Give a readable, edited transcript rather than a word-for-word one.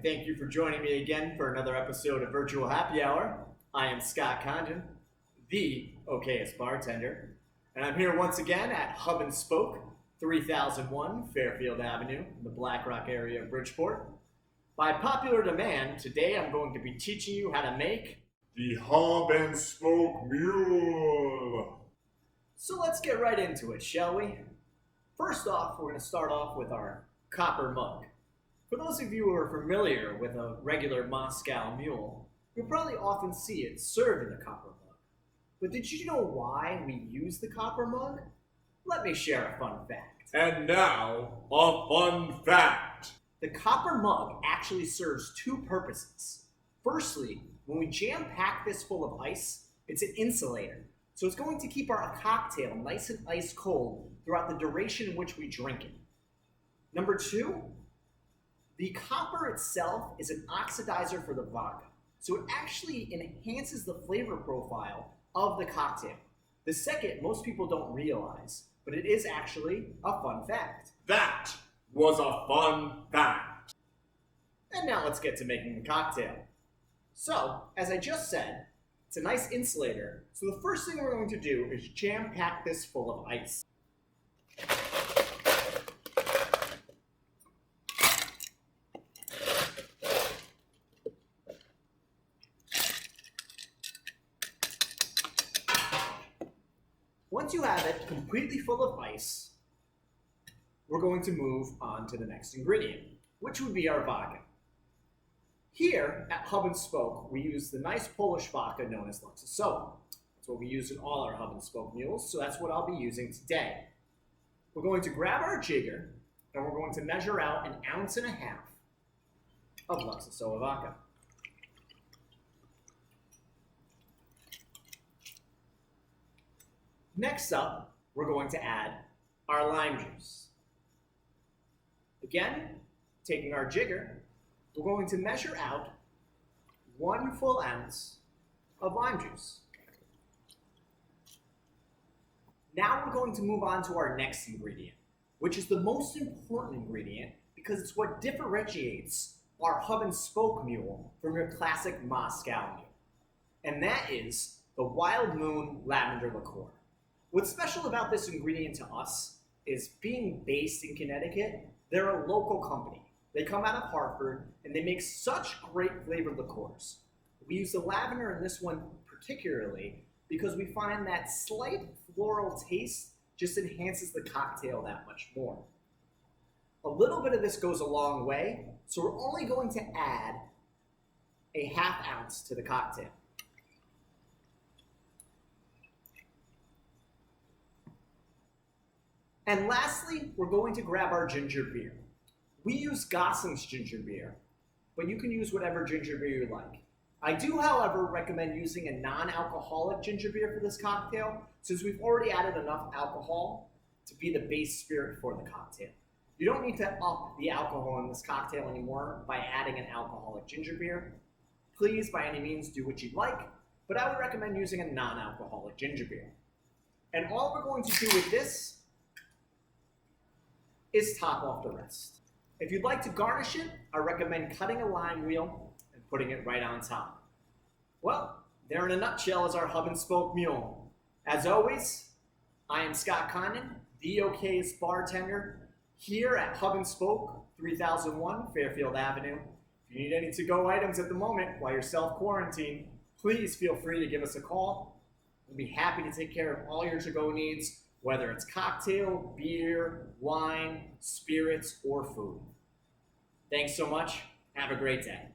thank you for joining me again for another episode of Virtual Happy Hour. I am Scott Condon, the okayest bartender, and I'm here once again at Hub and Spoke, 3001 Fairfield Avenue in the Black Rock area of Bridgeport. By popular demand, today I'm going to be teaching you how to make the Hub and Spoke Mule. So let's get right into it, shall we? First off, we're going to start off with our copper mug. For those of you who are familiar with a regular Moscow Mule, you'll probably often see it served in a copper mug. But did you know why we use the copper mug? Let me share a fun fact. And now, a fun fact. The copper mug actually serves two purposes. Firstly, when we jam-pack this full of ice, it's an insulator. So it's going to keep our cocktail nice and ice cold throughout the duration in which we drink it. Number two, the copper itself is an oxidizer for the vodka. So it actually enhances the flavor profile of the cocktail. The second, most people don't realize, but it is actually a fun fact. That was a fun fact. And now let's get to making the cocktail. So, as I just said, it's a nice insulator, so the first thing we're going to do is jam-pack this full of ice. Once you have it completely full of ice, we're going to move on to the next ingredient, which would be our vodka. Here at Hub and Spoke, we use the nice Polish vodka known as Luxasoa. That's what we use in all our Hub and Spoke mules, so that's what I'll be using today. We're going to grab our jigger, and we're going to measure out 1.5 ounces of Luxasoa vodka. Next up, we're going to add our lime juice. Again, taking our jigger, we're going to measure out 1 full ounce of lime juice. Now we're going to move on to our next ingredient, which is the most important ingredient because it's what differentiates our Hub and Spoke Mule from your classic Moscow Mule. And that is the Wild Moon Lavender Liqueur. What's special about this ingredient to us is being based in Connecticut, they're a local company. They come out of Hartford, and they make such great flavored liqueurs. We use the lavender in this one particularly because we find that slight floral taste just enhances the cocktail that much more. A little bit of this goes a long way, so we're only going to add 1/2 ounce to the cocktail. And lastly, we're going to grab our ginger beer. We use Gosling's ginger beer, but you can use whatever ginger beer you like. I do, however, recommend using a non-alcoholic ginger beer for this cocktail, since we've already added enough alcohol to be the base spirit for the cocktail. You don't need to up the alcohol in this cocktail anymore by adding an alcoholic ginger beer. Please, by any means, do what you'd like, but I would recommend using a non-alcoholic ginger beer. And all we're going to do with this is top off the rest. If you'd like to garnish it, I recommend cutting a lime wheel and putting it right on top. Well, there in a nutshell is our Hub and Spoke Mule. As always, I am Scott Condon, the okayest bartender, here at Hub and Spoke, 3001 Fairfield Avenue. If you need any to-go items at the moment while you're self-quarantined, please feel free to give us a call. We'll be happy to take care of all your to-go needs, whether it's cocktail, beer, wine, spirits, or food. Thanks so much. Have a great day.